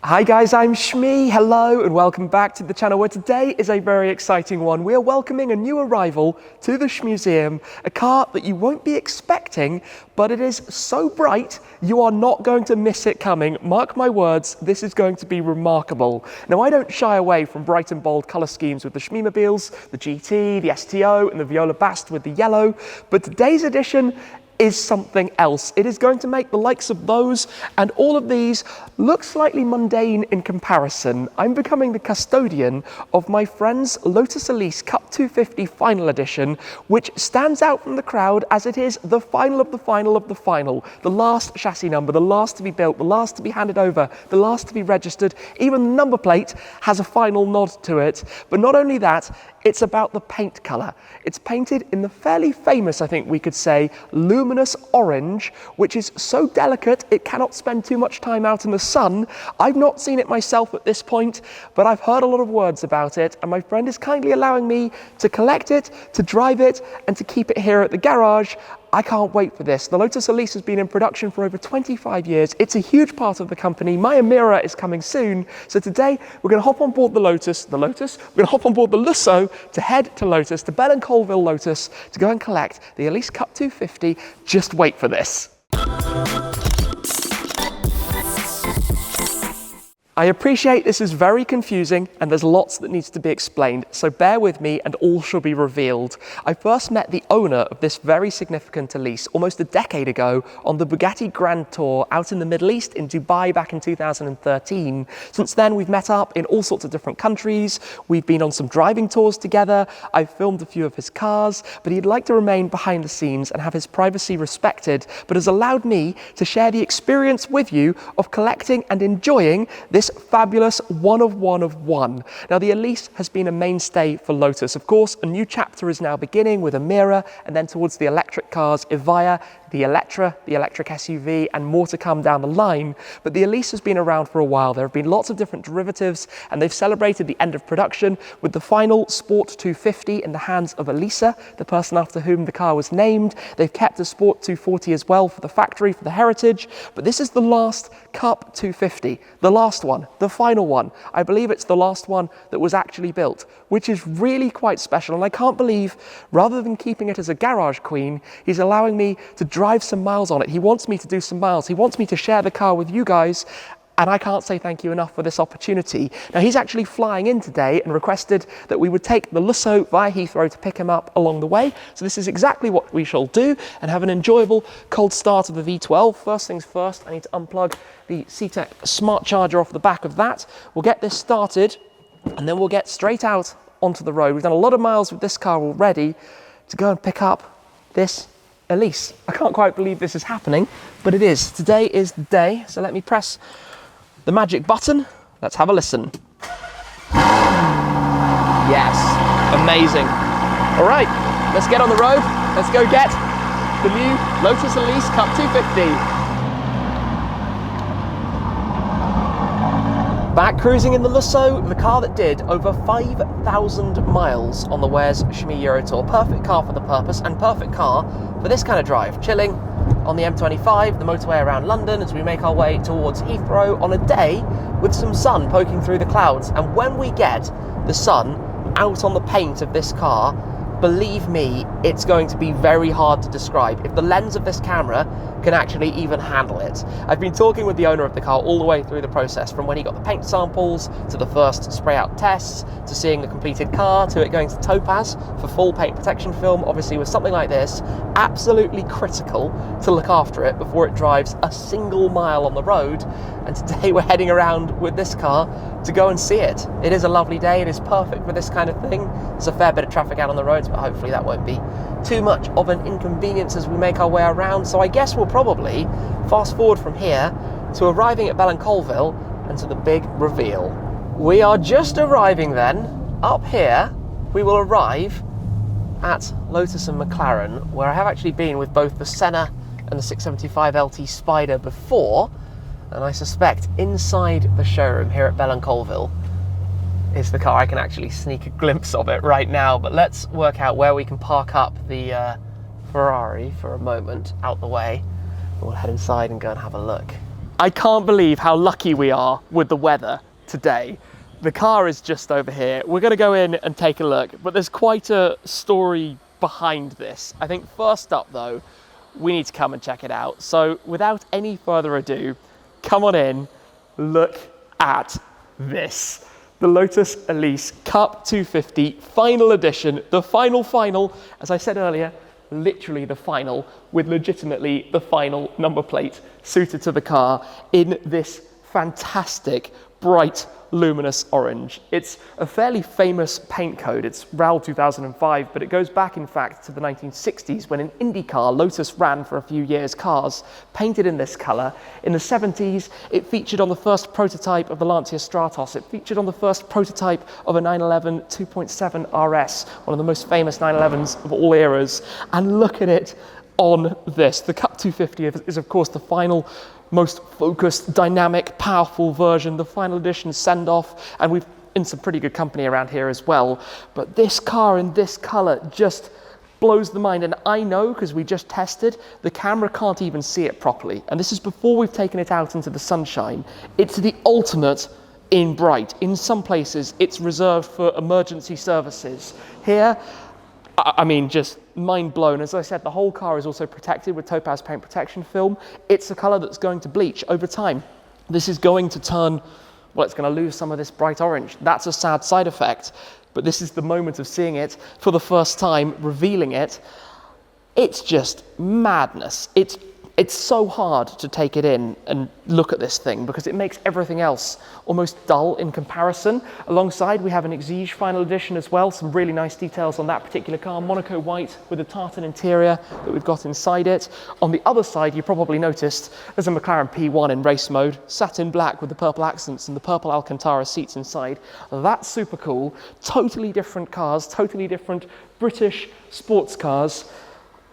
Hi guys, I'm Shmee. Hello and welcome back to the channel where today is a very exciting one. We are welcoming a new arrival to the Shmuseum, a car that you won't be expecting, but it is so bright you are not going to miss it coming. Mark my words, this is going to be remarkable. Now I don't shy away from bright and bold colour schemes with the Shmeemobiles, the GT, the STO and the Viola Bast with the yellow, but today's edition is something else. It is going to make the likes of those and all of these look slightly mundane in comparison. I'm becoming the custodian of my friend's Lotus Elise Cup 250 Final Edition, which stands out from the crowd as it is the final of the final of the final. The last chassis number, the last to be built, the last to be handed over, the last to be registered. Even the number plate has a final nod to it. But not only that, it's about the paint colour. It's painted in the fairly famous, I think we could say, Luminous Orange, which is so delicate it cannot spend too much time out in the sun. I've not seen it myself at this point, but I've heard a lot of words about it, and my friend is kindly allowing me to collect it, to drive it, and to keep it here at the garage. I can't wait for this. The Lotus Elise has been in production for over 25 years. It's a huge part of the company. My Emira is coming soon. So today we're going to hop on board the Lotus. We're going to hop on board the Lusso to head to Lotus, to Bell and Colville Lotus, to go and collect the Elise Cup 250. Just wait for this. I appreciate this is very confusing and there's lots that needs to be explained, so bear with me and all shall be revealed. I first met the owner of this very significant Elise almost a decade ago on the Bugatti Grand Tour out in the Middle East in Dubai back in 2013. Since then we've met up in all sorts of different countries, we've been on some driving tours together, I've filmed a few of his cars, but he'd like to remain behind the scenes and have his privacy respected, but has allowed me to share the experience with you of collecting and enjoying this fabulous one of one. Now the Elise has been a mainstay for Lotus. Of course, a new chapter is now beginning with Emira, and then towards the electric cars, Evija, the Elettra, the electric SUV, and more to come down the line. But the Elise has been around for a while. There have been lots of different derivatives, and they've celebrated the end of production with the final Sport 250 in the hands of Elisa, the person after whom the car was named. They've kept a Sport 240 as well for the factory, for the heritage. But this is the last Cup 250, the last one, the final one. I believe it's the last one that was actually built, which is really quite special. And I can't believe, rather than keeping it as a garage queen, he's allowing me to drive some miles on it. He wants me to do some miles. He wants me to share the car with you guys. And I can't say thank you enough for this opportunity. Now he's actually flying in today and requested that we would take the Lusso via Heathrow to pick him up along the way. So this is exactly what we shall do and have an enjoyable cold start of the V12. First things first, I need to unplug the CTEC smart charger off the back of that. We'll get this started and then we'll get straight out onto the road. We've done a lot of miles with this car already to go and pick up this Elise. I can't quite believe this is happening, but it is. Today is the day, so let me press the magic button. Let's have a listen. Yes, amazing. All right, let's get on the road. Let's go get the new Lotus Elise Cup 250. Back cruising in the Lusso, the car that did over 5,000 miles on the Wares Shmee Euro Tour. Perfect car for the purpose and perfect car for this kind of drive. Chilling on the M25, the motorway around London as we make our way towards Heathrow on a day with some sun poking through the clouds. And when we get the sun out on the paint of this car, believe me, it's going to be very hard to describe if the lens of this camera can actually even handle it. I've been talking with the owner of the car all the way through the process, from when he got the paint samples, to the first spray out tests, to seeing the completed car, to it going to Topaz for full paint protection film. Obviously with something like this, absolutely critical to look after it before it drives a single mile on the road. And today we're heading around with this car to go and see it. It is a lovely day, it is perfect for this kind of thing. There's a fair bit of traffic out on the roads, but hopefully that won't be too much of an inconvenience as we make our way around. So I guess we'll probably fast forward from here to arriving at Bell and Colville and to the big reveal. We are just arriving then. Up here, we will arrive at Lotus and McLaren, where I have actually been with both the Senna and the 675 LT Spider before. And I suspect inside the showroom here at Bell and Colville is the car. I can actually sneak a glimpse of it right now, but let's work out where we can park up the Ferrari for a moment out the way. We'll head inside and go and have a look. I can't believe how lucky we are with the weather today. The car is just over here. We're going to go in and take a look, but there's quite a story behind this. I think first up though, we need to come and check it out. So without any further ado, come on in, look at this. The Lotus Elise Cup 250 final edition, the final, as I said earlier, literally the final, with legitimately the final number plate suited to the car in this fantastic, bright, luminous orange. It's a fairly famous paint code. It's RAL 2005, but it goes back, in fact, to the 1960s when an Indycar, Lotus ran for a few years, cars painted in this colour. In the 70s, it featured on the first prototype of the Lancia Stratos. It featured on the first prototype of a 911 2.7 RS, one of the most famous 911s of all eras. And look at it on this. The Cup 250 is, of course, the final, most focused, dynamic, powerful version, the final edition send-off, and we've in some pretty good company around here as well. But this car in this colour just blows the mind, and I know, because we just tested, the camera can't even see it properly, and this is before we've taken it out into the sunshine. It's the ultimate in bright. In some places, it's reserved for emergency services. Here, I mean, just mind blown. As I said, the whole car is also protected with topaz paint protection film. It's a colour that's going to bleach over time. This is going to turn, well, it's going to lose some of this bright orange. That's a sad side effect, but this is the moment of seeing it for the first time, revealing it. It's just madness. It's so hard to take it in and look at this thing because it makes everything else almost dull in comparison. Alongside, we have an Exige final edition as well, some really nice details on that particular car, Monaco white with a tartan interior that we've got inside it. On the other side, you probably noticed there's a McLaren P1 in race mode, satin black with the purple accents and the purple Alcantara seats inside. That's super cool. Totally different cars, totally different British sports cars.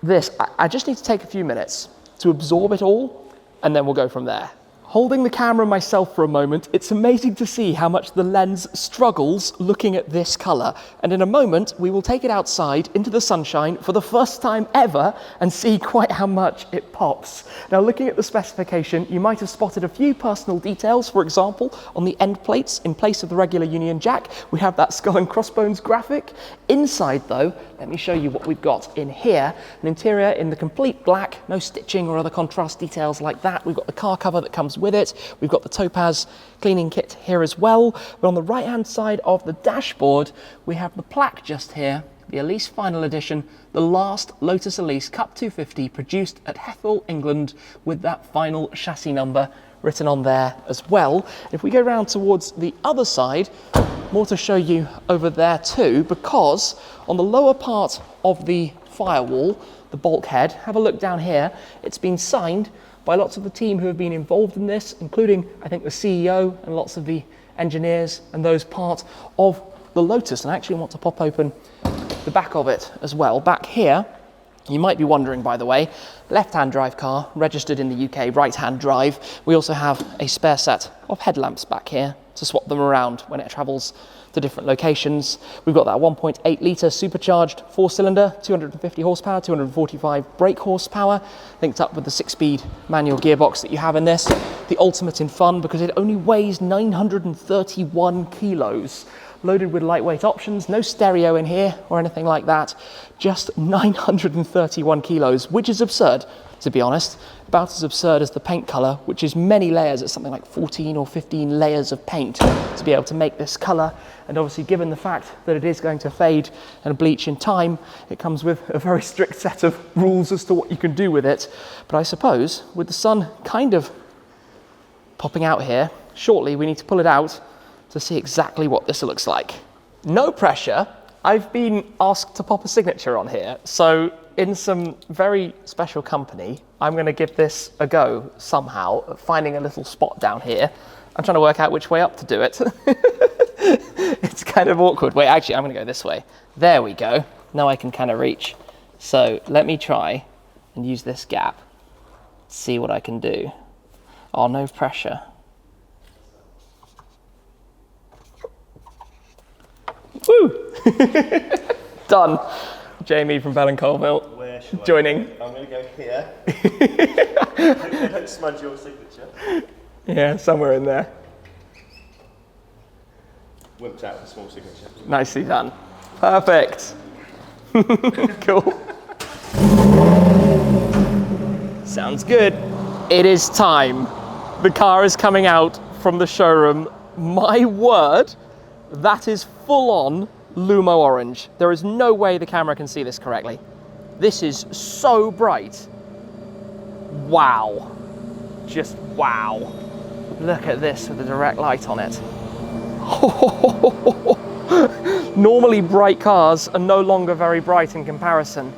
This, I just need to take a few minutes to absorb it all, and then we'll go from there. Holding the camera myself for a moment, it's amazing to see how much the lens struggles looking at this colour. And in a moment, we will take it outside into the sunshine for the first time ever and see quite how much it pops. Now, looking at the specification, you might have spotted a few personal details. For example, on the end plates, in place of the regular Union Jack, we have that skull and crossbones graphic. Inside, though, let me show you what we've got in here. An interior in the complete black, no stitching or other contrast details like that. We've got the car cover that comes with it. We've got the topaz cleaning kit here as well. But on the right-hand side of the dashboard, we have the plaque just here, the Elise Final Edition, the last Lotus Elise Cup 250 produced at Heathrow, England, with that final chassis number written on there as well. If we go round towards the other side, more to show you over there too, because on the lower part of the firewall, the bulkhead, have a look down here, it's been signed by lots of the team who have been involved in this, including, I think, the CEO and lots of the engineers and those part of the Lotus. And I actually want to pop open the back of it as well. Back here, you might be wondering, by the way, left-hand drive car, registered in the UK, right-hand drive. We also have a spare set of headlamps back here to swap them around when it travels to different locations. We've got that 1.8 litre supercharged 4-cylinder, 250 horsepower, 245 brake horsepower, linked up with the 6-speed manual gearbox that you have in this. The ultimate in fun because it only weighs 931 kilos. Loaded with lightweight options, no stereo in here or anything like that, just 931 kilos, which is absurd, to be honest. About as absurd as the paint colour, which is many layers. It's something like 14 or 15 layers of paint to be able to make this colour. And obviously, given the fact that it is going to fade and bleach in time, it comes with a very strict set of rules as to what you can do with it. But I suppose, with the sun kind of popping out here, shortly we need to pull it out to see exactly what this looks like. No pressure. I've been asked to pop a signature on here, so in some very special company, I'm going to give this a go somehow, finding a little spot down here. I'm trying to work out which way up to do it. It's kind of awkward. Wait, actually, I'm going to go this way. There we go. Now I can kind of reach. So let me try and use this gap, see what I can do. Oh, no pressure. Woo! Done. Jamie from Bell and Colville joining. I'm going to go here. Hope they don't smudge your signature. Yeah, somewhere in there. Whipped out a small signature. Nicely done. Perfect. Cool. Sounds good. It is time. The car is coming out from the showroom. My word, that is full on Lumo Orange. There is no way the camera can see this correctly. This is so bright. Wow. Just wow. Look at this with the direct light on it. Normally bright cars are no longer very bright in comparison.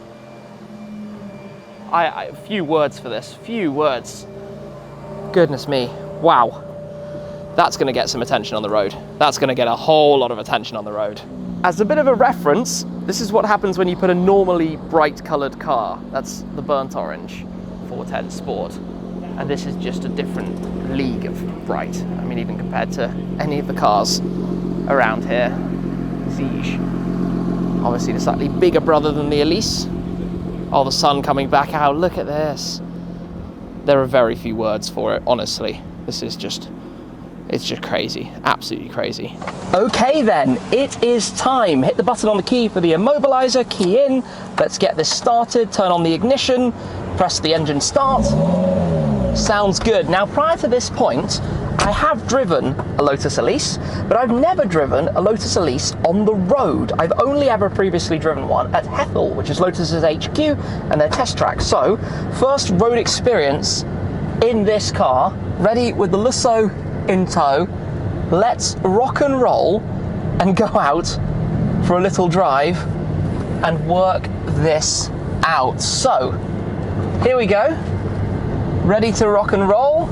Few words for this, few words. Goodness me, wow. That's gonna get some attention on the road. That's gonna get a whole lot of attention on the road. As a bit of a reference, this is what happens when you put a normally bright colored car. That's the burnt orange 410 Sport. And this is just a different league of bright. I mean, even compared to any of the cars around here. Siege. Obviously the slightly bigger brother than the Elise. Oh, the sun coming back out, look at this. There are very few words for it, honestly. This is just, it's just crazy, absolutely crazy. Okay then, it is time. Hit the button on the key for the immobilizer, key in. Let's get this started, turn on the ignition, press the engine start. Sounds good. Now, prior to this point, I have driven a Lotus Elise, but I've never driven a Lotus Elise on the road. I've only ever previously driven one at Heathrow, which is Lotus's HQ and their test track. So, first road experience in this car, ready with the Lusso in tow. Let's rock and roll and go out for a little drive and work this out. So, here we go. Ready to rock and roll.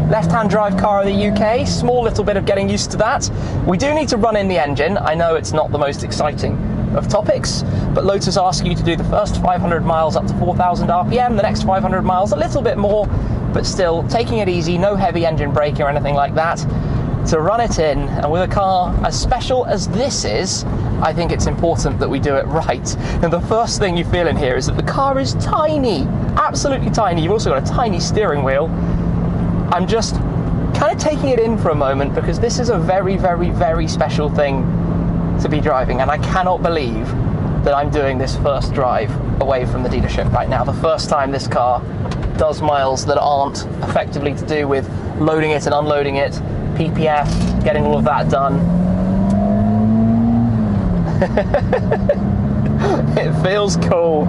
Left-hand drive car of the UK, small little bit of getting used to that. We do need to run in the engine. I know it's not the most exciting of topics, but Lotus asks you to do the first 500 miles up to 4,000 RPM, the next 500 miles a little bit more, but still taking it easy, no heavy engine braking or anything like that, to run it in. And with a car as special as this is, I think it's important that we do it right. And the first thing you feel in here is that the car is tiny, absolutely tiny. You've also got a tiny steering wheel. I'm just kind of taking it in for a moment because this is a very, very, very special thing to be driving, and I cannot believe that I'm doing this first drive away from the dealership right now. The first time this car does miles that aren't effectively to do with loading it and unloading it, PPF, getting all of that done. It feels cool.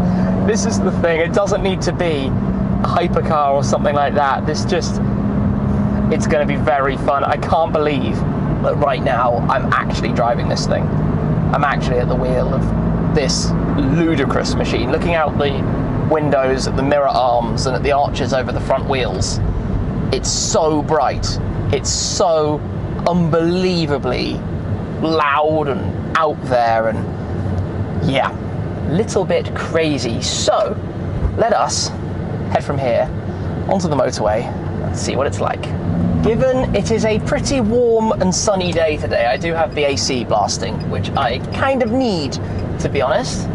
This is the thing, it doesn't need to be a hypercar or something like that. This just, it's going to be very fun. I can't believe that right now I'm actually driving this thing. I'm actually at the wheel of this ludicrous machine, looking out the windows at the mirror arms and at the arches over the front wheels. It's so bright. It's so unbelievably loud and out there, and yeah, little bit crazy. So let us head from here onto the motorway and see what it's like. Given it is a pretty warm and sunny day today, I do have the AC blasting, which I kind of need, to be honest.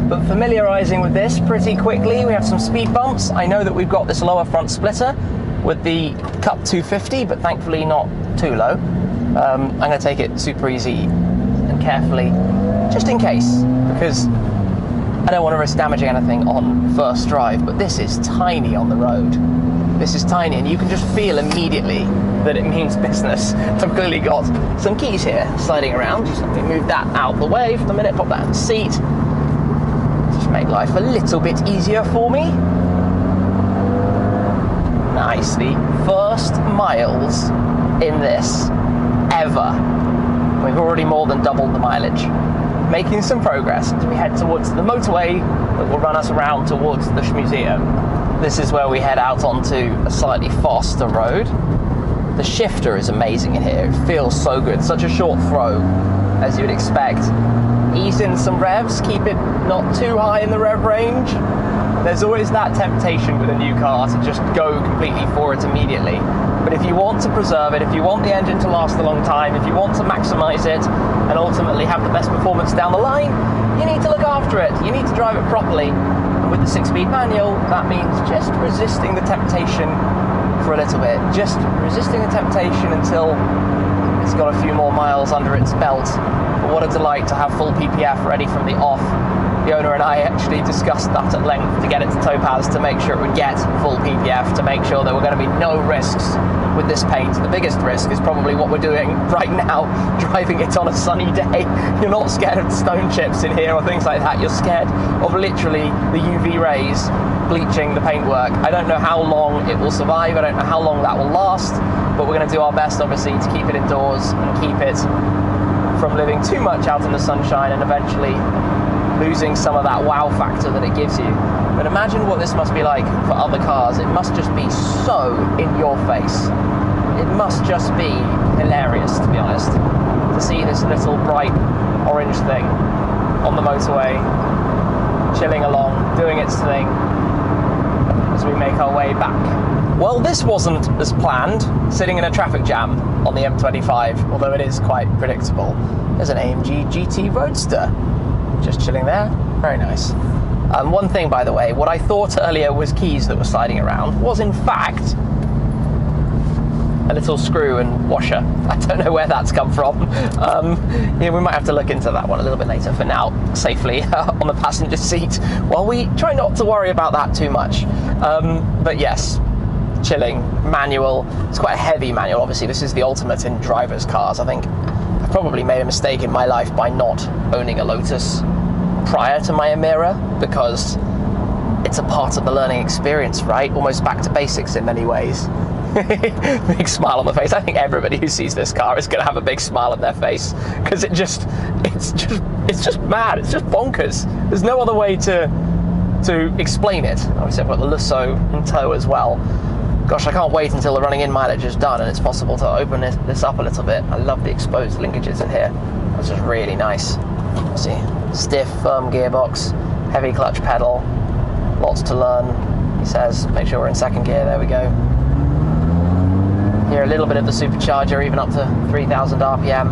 But familiarising with this pretty quickly, we have some speed bumps. I know that we've got this lower front splitter with the Cup 250, but thankfully not too low. I'm going to take it super easy and carefully, just in case, because I don't want to risk damaging anything on first drive, but this is tiny on the road. This is tiny, and you can just feel immediately that it means business. I've clearly got some keys here sliding around. Just let me move that out of the way for the minute, pop that in the seat. Just make life a little bit easier for me. Nice, the first miles in this ever. We've already more than doubled the mileage. Making some progress as we head towards the motorway that will run us around towards the Shmuseum. This is where we head out onto a slightly faster road. The shifter is amazing in here. It feels so good. Such a short throw, as you'd expect. Ease in some revs, keep it not too high in the rev range. There's always that temptation with a new car to just go completely for it immediately. But if you want to preserve it, if you want the engine to last a long time, if you want to maximize it and ultimately have the best performance down the line, you need to look after it. You need to drive it properly. And with the 6-speed manual, that means just resisting the temptation for a little bit, just resisting the temptation until it's got a few more miles under its belt. But what a delight to have full PPF ready from the off. The owner and I actually discussed that at length to get it to Topaz, to make sure it would get full PPF, to make sure there were going to be no risks with this paint. The biggest risk is probably what we're doing right now, driving it on a sunny day. You're not scared of stone chips in here or things like that. You're scared of literally the UV rays bleaching the paintwork. I don't know how long it will survive. I don't know how long that will last, but we're going to do our best, obviously, to keep it indoors and keep it from living too much out in the sunshine and eventually losing some of that wow factor that it gives you. But imagine what this must be like for other cars. It must just be so in your face. It must just be hilarious, to be honest, to see this little bright orange thing on the motorway, chilling along, doing its thing as we make our way back. Well, this wasn't as planned, sitting in a traffic jam on the M25, although it is quite predictable. There's an AMG GT Roadster just chilling there. Very nice. One thing, by the way, what I thought earlier was keys that were sliding around was in fact a little screw and washer. I don't know where that's come from. We might have to look into that one a little bit later. For now, safely on the passenger seat while we try not to worry about that too much. But yes, chilling, manual. It's quite a heavy manual. Obviously, this is the ultimate in driver's cars. I think I've probably made a mistake in my life by not owning a Lotus prior to my Emira, because it's a part of the learning experience, right? Almost back to basics in many ways. Big smile on the face. I think everybody who sees this car is going to have a big smile on their face, because it's just mad. It's just bonkers. There's no other way to explain it. Obviously, I've got the Lusso in tow as well. Gosh, I can't wait until the running in mileage is done and it's possible to open this up a little bit. I love the exposed linkages in here. That's just really nice. See, stiff, firm gearbox, heavy clutch pedal, lots to learn, he says. Make sure we're in second gear, there we go. Hear a little bit of the supercharger, even up to 3,000 RPM.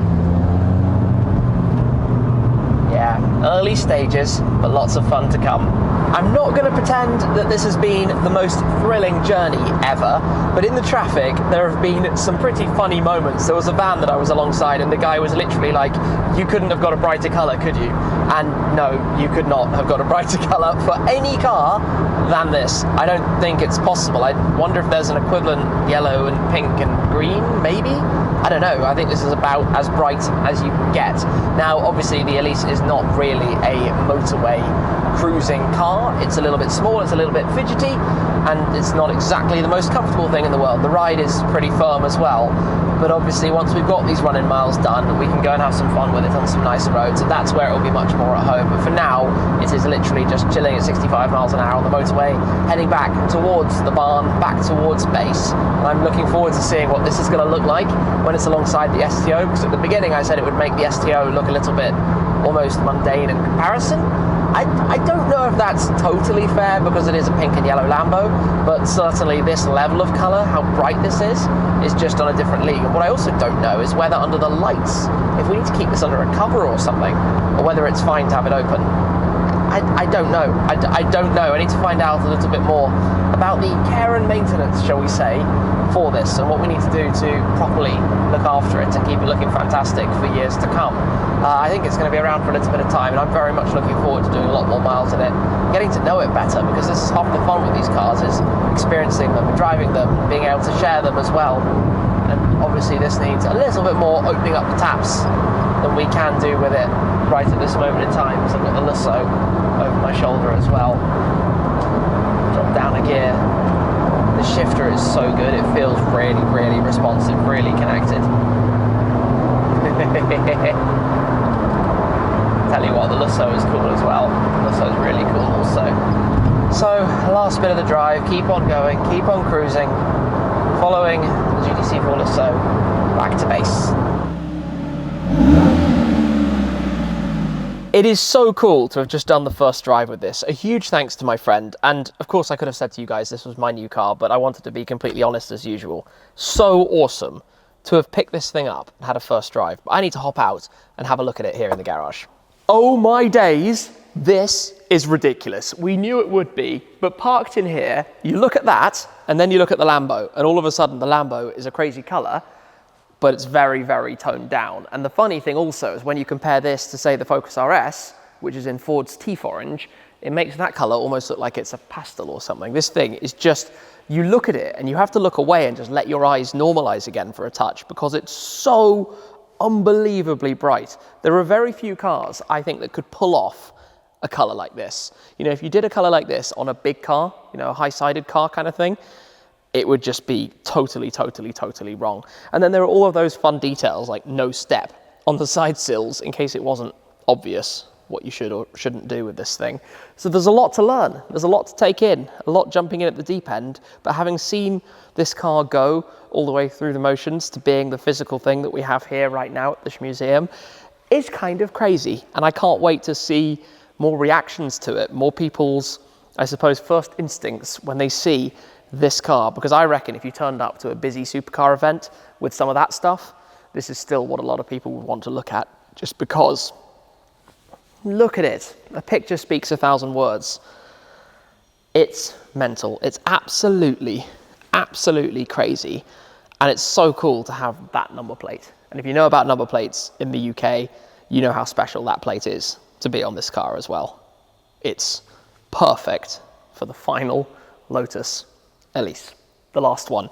Yeah, early stages, but lots of fun to come. I'm not going to pretend that this has been the most thrilling journey ever, but in the traffic there have been some pretty funny moments. There was a van that I was alongside and the guy was literally like, you couldn't have got a brighter colour, could you? And no, you could not have got a brighter colour for any car than this. I don't think it's possible. I wonder if there's an equivalent yellow and pink and green, maybe? I don't know. I think this is about as bright as you can get. Now, obviously, the Elise is not really a motorway cruising car. It's a little bit small, it's a little bit fidgety, and it's not exactly the most comfortable thing in the world. The ride is pretty firm as well, but obviously once we've got these running miles done, we can go and have some fun with it on some nicer roads, and that's where it will be much more at home. But for now, it is literally just chilling at 65 miles an hour on the motorway, heading back towards the barn, back towards base. And I'm looking forward to seeing what this is going to look like when it's alongside the STO, because at the beginning I said it would make the STO look a little bit almost mundane in comparison. I don't know if that's totally fair, because it is a pink and yellow Lambo, but certainly this level of colour, how bright this is just on a different league. And what I also don't know is whether under the lights, if we need to keep this under a cover or something, or whether it's fine to have it open. I don't know. I don't know. I need to find out a little bit more about the care and maintenance, shall we say, for this, and what we need to do to properly look after it and keep it looking fantastic for years to come. I think it's going to be around for a little bit of time, and I'm very much looking forward to doing a lot more miles in it, getting to know it better, because this is half the fun with these cars, is experiencing them, driving them, being able to share them as well. And obviously this needs a little bit more opening up the taps than we can do with it right at this moment in time, because I've got the Lusso over my shoulder as well. Drop down a gear. The shifter is so good, it feels really, really responsive, really connected. Tell you what, the Lusso is cool as well. The Lusso is really cool also. So, last bit of the drive, keep on going, keep on cruising, following the GT4 Lusso back to base. It is so cool to have just done the first drive with this. A huge thanks to my friend, and of course I could have said to you guys this was my new car, but I wanted to be completely honest as usual. So awesome to have picked this thing up and had a first drive. But I need to hop out and have a look at it here in the garage. Oh my days, this is ridiculous. We knew it would be, but parked in here, you look at that, And then you look at the Lambo, and all of a sudden the Lambo is a crazy color, but it's very, very toned down. And the funny thing also is when you compare this to, say, the Focus RS, which is in Ford's Teeth Orange, it makes that color almost look like it's a pastel or something. This thing is just, you look at it and you have to look away and just let your eyes normalize again for a touch because it's so unbelievably bright. There are very few cars, I think, that could pull off a color like this. You know, if you did a color like this on a big car, you know, a high-sided car kind of thing, it would just be totally, totally, totally wrong. And then there are all of those fun details like no step on the side sills in case it wasn't obvious what you should or shouldn't do with this thing. So there's a lot to learn. There's a lot to take in, a lot jumping in at the deep end. But having seen this car go all the way through the motions to being the physical thing that we have here right now at the Shmuseum is kind of crazy. And I can't wait to see more reactions to it, more people's, I suppose, first instincts when they see this car, because I reckon if you turned up to a busy supercar event with some of that stuff, this is still what a lot of people would want to look at, just because, look at it. A picture speaks 1,000 words. It's mental. It's absolutely, absolutely crazy. And it's so cool to have that number plate. And if you know about number plates in the UK, you know how special that plate is to be on this car as well. It's perfect for the final Lotus Elise. The last one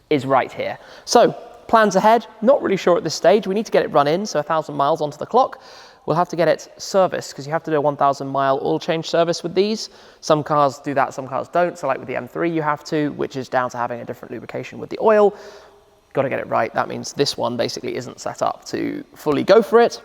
is right here. So plans ahead, not really sure at this stage. We need to get it run in, so 1,000 miles onto the clock. We'll have to get it serviced because you have to do a 1,000 mile oil change service with these. Some cars do that, some cars don't. So like with the M3 you have to, which is down to having a different lubrication with the oil. Got to get it right. That means this one basically isn't set up to fully go for it.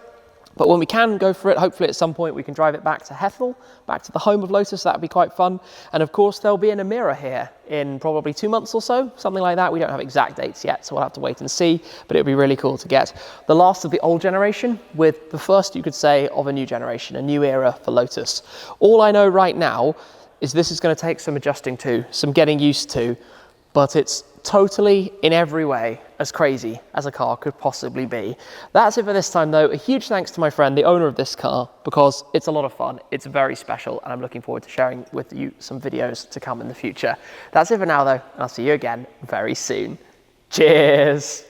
But when we can go for it, hopefully at some point we can drive it back to Heathrow, back to the home of Lotus. That would be quite fun. And of course, there'll be an Emira here in probably 2 months or so, something like that. We don't have exact dates yet, so we'll have to wait and see. But it would be really cool to get the last of the old generation with the first, you could say, of a new generation, a new era for Lotus. All I know right now is this is going to take some adjusting to, some getting used to, but it's totally, in every way, as crazy as a car could possibly be. That's it for this time though. A huge thanks to my friend, the owner of this car, because it's a lot of fun, it's very special, and I'm looking forward to sharing with you some videos to come in the future. That's it for now though, and I'll see you again very soon. Cheers!